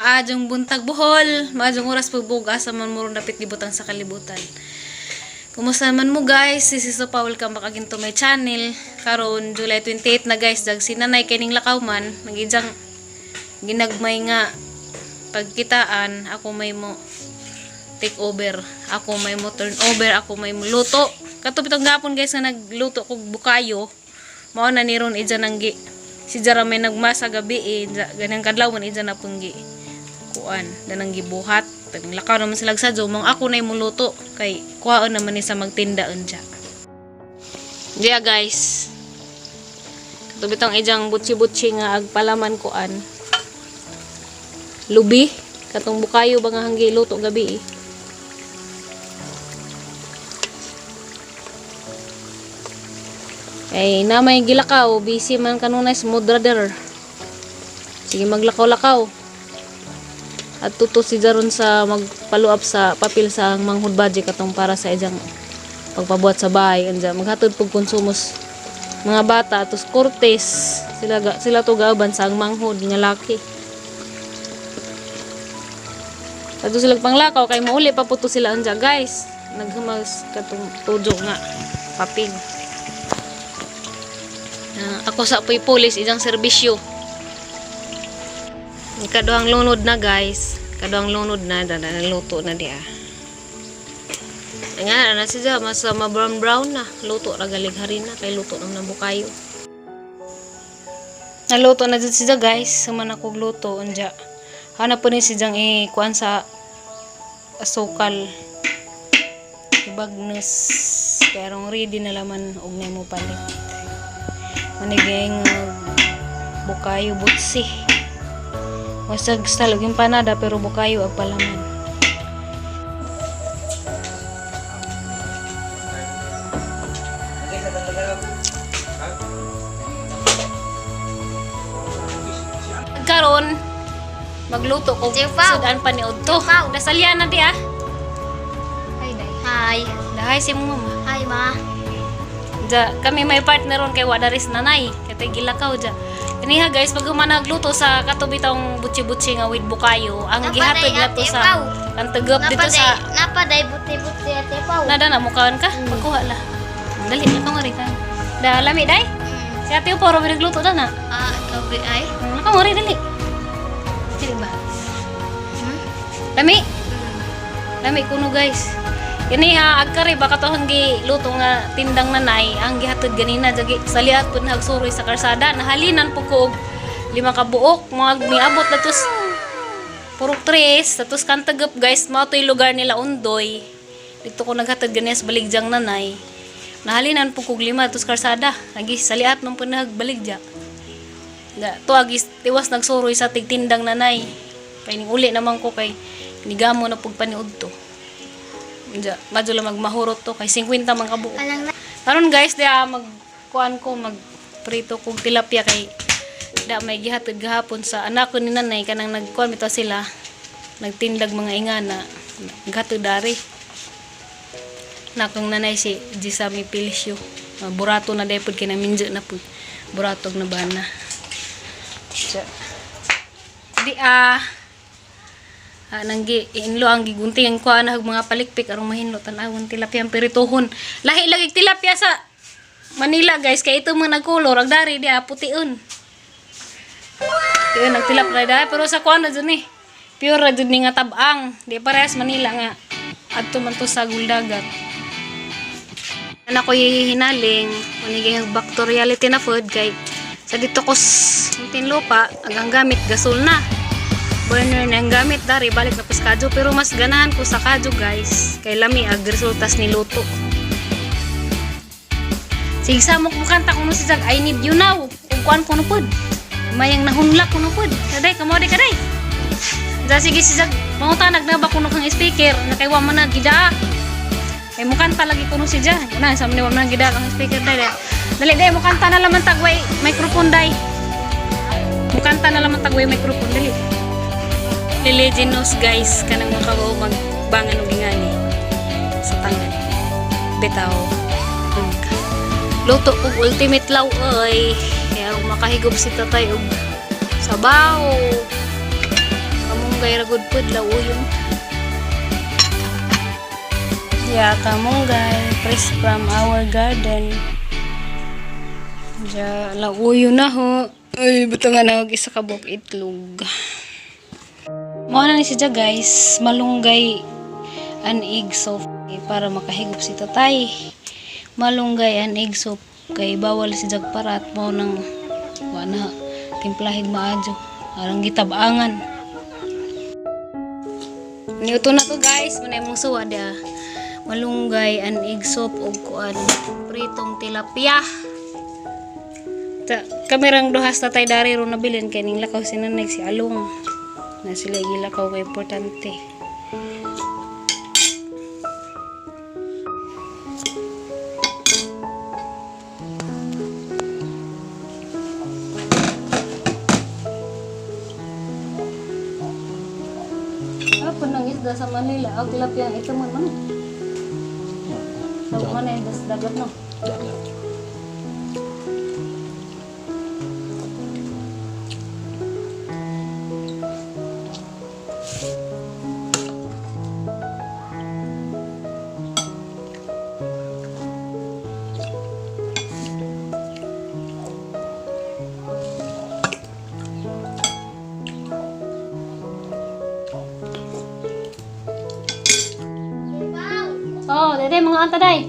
Maadjong buntag buhol, maadjong oras pagbuga sa man murong dapit gibutang sa kalibutan. Kumusta man mo guys? This is Paul, welcome back again to my channel. Karon July 28 na guys, dag sinanay kining lakaw man, nagijang ginagmay nga pagkitaan, ako may mo take over, ako may mo turn over, ako may mo luto. Kato bitong gapon guys nga nagluto kog bukayo. Mao na ni ron ija nang gi si Jara may nagmasa gabi ganang kadlaw man ija na punggi kuan danang gibuhat taning lakaw naman sila sa jomong ako na imuluto kay kuhaon naman ni sa magtinda unja. Diya guys, kato bitong ijang butsi-butsi nga agpalaman kuan lubi katong bukayo ba nga hanggi luto gabi Ay, na may gilakaw, busy man kanunay smooth brother. Sige maglakaw-lakaw. At tuto si Jaron sa magpaluap sa papel sa manghud budget katong para sa ijang pagpabuhat sa bahay anja maghatod pug konsumos mga bata atos kurtes sila to gaaban sa manghud nga laki. Ato sila panglakaw kay mauli pa puto sila anja guys. Naghumas katong tujo nga papel. Ako sa apoy pulis ijang serbisyo. Ikaduhang lunod na guys. Kaduhang lunod na luto na dia. Nga na siya mas ma-brown na. Luto ra galig harina kay luto nang nabukayo. Naluto na jud siya guys. Suman akog luto unja. Hanap po ni siyang ikuan sa asukal. Ibagnes. Pero ready na laman og na mo palit. Maniging bukayo butsi. Wasag stalog yung panada pero bukayo ang palaman. Karon magluto ko sudan pa ni Udto. Dasalyan na di ah. Hi day. Hi. Dahay si mo mama. Hi ma. Ja, kami may partner ron kay Wadaris nanay. Kay gilakaw ja. Iniha guys, pag nagluto sa katubitong butsi-butsi nga with bukayo, ang gihatod na to sa ang tagap dito sa napaday buti-buti ate paw. Nada na mukaon ka, pagkuha la. Dali na ko rin ka. Da lami day. Si ate po ro nagluto da na. Gabi ay. Naka mo rin dali. Dili ba? Lami. Lami kuno guys. Ini ha agkari baka to hanggi luto nga tindang nanay ang gihatod ganina jagi saliat pud nagsuroy sa karsada nahalinan po ko og 5 ka buok mga miabot datos purok 3 datos kan tagap guys mao toy lugar nila Undoy dito ko naghatod ganina sa baligjang nanay nahalinan po ko 5 datos karsada agi saliat nung pud nagbaligja da to agi tiwas nagsuroy sa tigtindang nanay kay ning uli naman ko kay nigamo na pug paniud to. Madyo lang magmahurot to kay 50 man kabuo. Karon guys, dia magkuan ko magprito kog tilapia kay da may gihatod gahapon sa anak ko ni nanay kanang nagkuan bitaw sila. Nagtindag mga ingana, naghatod dari. Nakong nanay si Gisami Pilisyo. Burato na daypod kay naminjo na pud. Buratog na bana. Di nanggi inlo ang gigunting ko ana mga palikpik arong mahinlo tan-awon tilapia ang pirituhon. Lahi lagi tilapia sa Manila guys kay ito mga nagkulor ag dari dia putiun. Wow! Nagtilap ra da pero sa kuan na jud ni. Pure ra jud ni nga tab-ang. Di parehas Manila nga adto man to sa guldagat. Ana ko hinaling kuniging back to reality na food kay sa dito ko tinlupa ang gamit gasol na. Burner na ang gamit dari balik na pus kadyo pero mas ganahan ko sa kadyo guys kay lami ag resultas ni luto. Sige sa mo kanta kuno si Jag I need you now ug kuan kuno pud mayang nahunlak kuno pud kaday kamode kaday da sige si Jag manguta nagnaba kuno kang speaker nakay wa man nagida kay mo kanta lagi kuno si Jag na sa man man gida kang speaker dai dali dai mo kanta na laman tagway microphone dai mo kanta na laman tagway microphone dali. Leleginos guys kanang makabaw magbangan og ingani sa tangan bitaw luto og ultimate law ay kaya makahigop si tatay og sabaw kamong malunggay ra gud pud lauyon. Ya kamunggay fresh from our garden. Ja lauyon na ho. Ay butangan na og isa ka buok itlog. Mao na ni siya guys, malunggay an egg soup para makahigop si tatay. Malunggay an egg soup kay bawal si jagparat mo nang wala timplahig maadyo arang gitabangan. Niuto na to guys, manay mong suwa dia. Malunggay an egg soup ug kuan pritong tilapia. Kamerang duhas tatay dari ro nabilin kay ning lakaw sinanay si Along. Na sila gilakaw kay importante. Apa nang isda sa Manila? Ang tilapia ito man man. So, mana yung dagat no? Oh, dede mga anta day.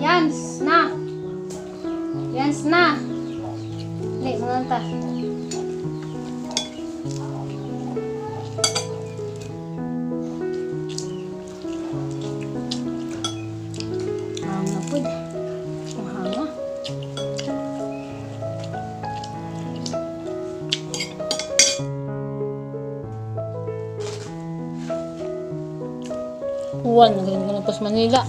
Yans na. Yans na. Li mga anta. Na pud. Mahanga. Uwan, naging ko na pas Manila.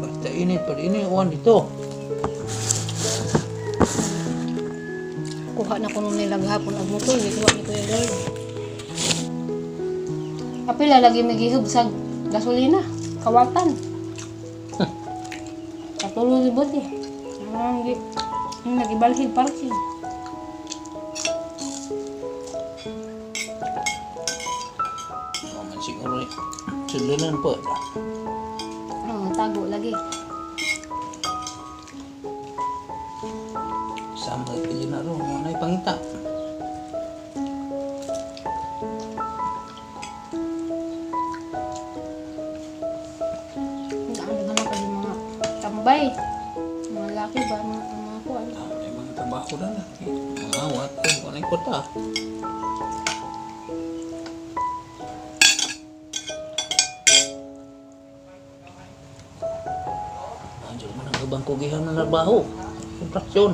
Basta init pa ini uwan dito. Kuha na ko nung nilang hapon ang motor, kuha ni Kuya Lord. Kapila lagi magihub sa gasolina, kawatan. Katuloy libot eh. Nagibalhid parking. Naman siguro sulunan po. Oh, tago lagi. Sama kayo na ro, mga pangita. Ang ganda na kayo mga tambay. Mga laki ba, mga kuwan. May mga trabaho na na. Mga awat, kung ano yung kota. Andiyo man ang gabang kugihan ng trabaho. Kontraksyon.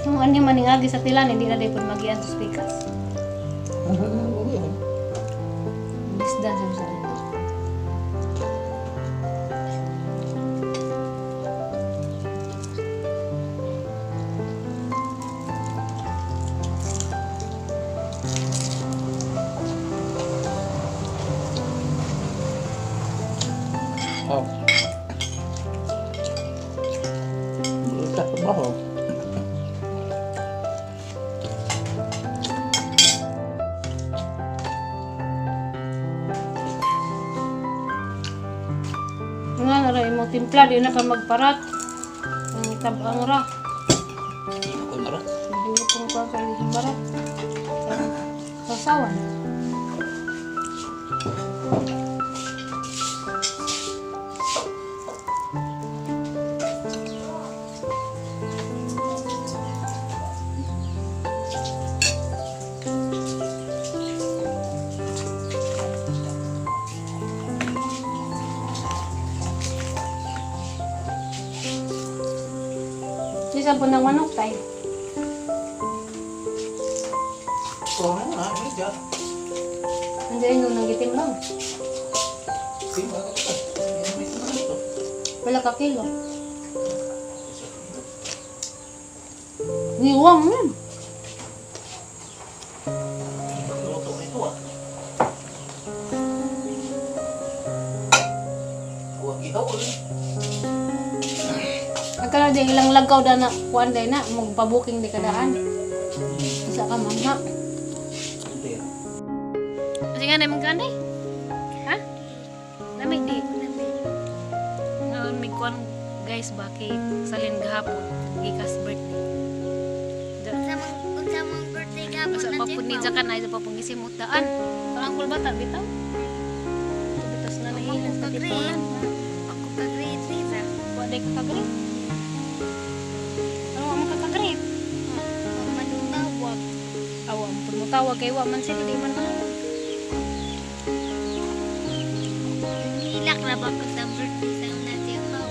Kung ano yung maningagi sa tilan, hindi na dapat mag-ian sa speakers. Bisda sa ito. Oh. Berutak trabaho. Nga na rin mo timpla, di na ka magparat. Ang tabang ra. Ako na ra. Hindi ko pong kakali sa parat. Sasawan. Isa po ng manok tayo. Kurang mo na, medya. Hindi nung nagitim lang. Tingnan ka ito. May ito na ito. Wala ka kilo. Niwang yun. Luto na ito ah. Huwag ihaw ulit. Agkala din ilang lagaw da na kuan day na magpabuking di kadaan. Isa ka mama. Hindi. Kasi nga naman gani. Ha? Lamig di. Ngayon may kuan guys bakit salin gahapon gikas birthday. Unsa mong birthday gapon Masa na papunid tipaw. sa kanay sa papungisimot daan. Parang kul bata bitaw. Bitas na nahilas sa tipulan. Ako ka grade 3 ra. Wa day ka kagrit. Ano mo kakagrit? Wa man tawag. Awam pud mo tawag kay wa man sila di man na. Hilak na ba ko sa birthday sa una tipaw?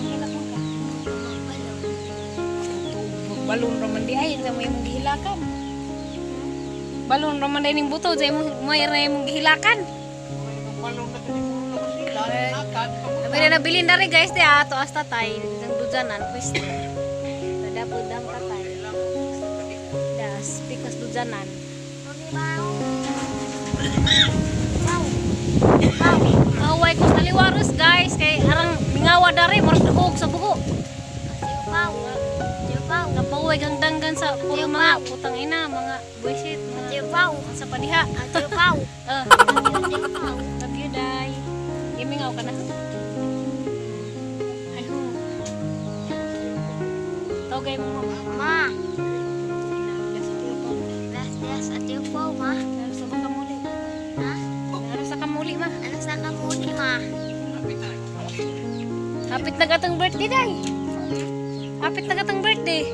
Hilak mo ka. Balon. Balon raman di ay sa may mong gihilakan. Balon raman day ning buto sa may ray mong gihilakan. Abira na bilin na rin guys di ato as tatay ng dujanan pwes. Dadapod dam tatay. Das pikas dujanan. Magibaw. Away ko sa liwaros guys kay arang mingawa dari murag dahog sa buho. Tipaw. Tipaw. Napauway kang danggan sa puro mga putang ina, mga buisit, mga Tipaw. sa padiha. Tipaw. Tipaw. Love you, day. Imingaw ka na. Ay, ho. Tawagay mo, mama. Ma. Yes, tipaw. Las at tipaw ma. Naras sa kamuli. Ha? Naras sa kamuli, ma. Ano sa kamuli ma? Hapit na gatong birthday, day. Hapit na gatong birthday.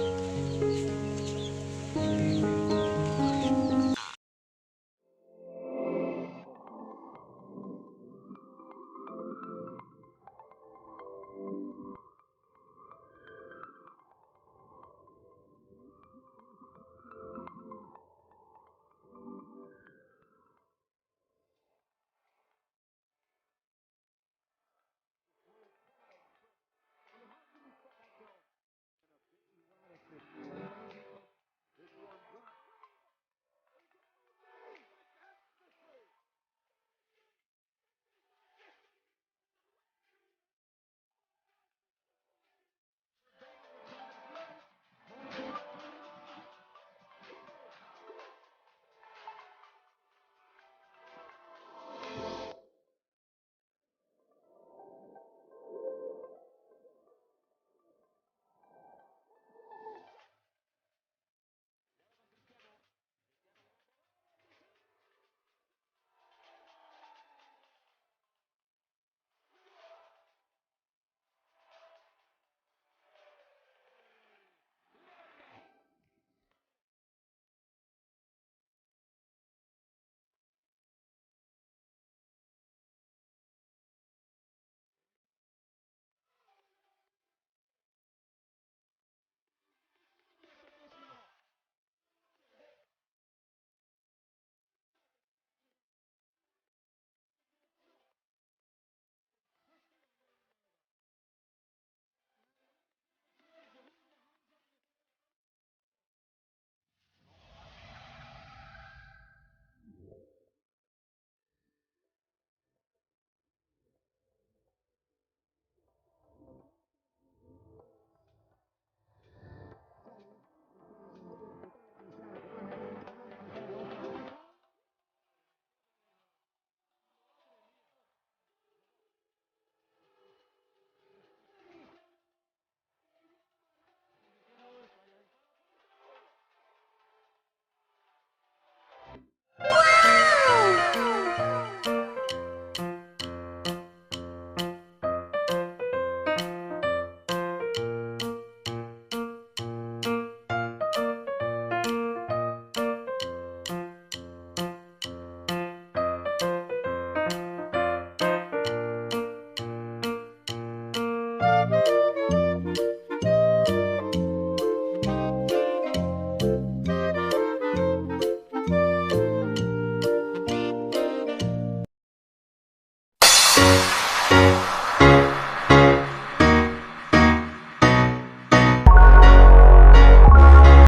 Bye.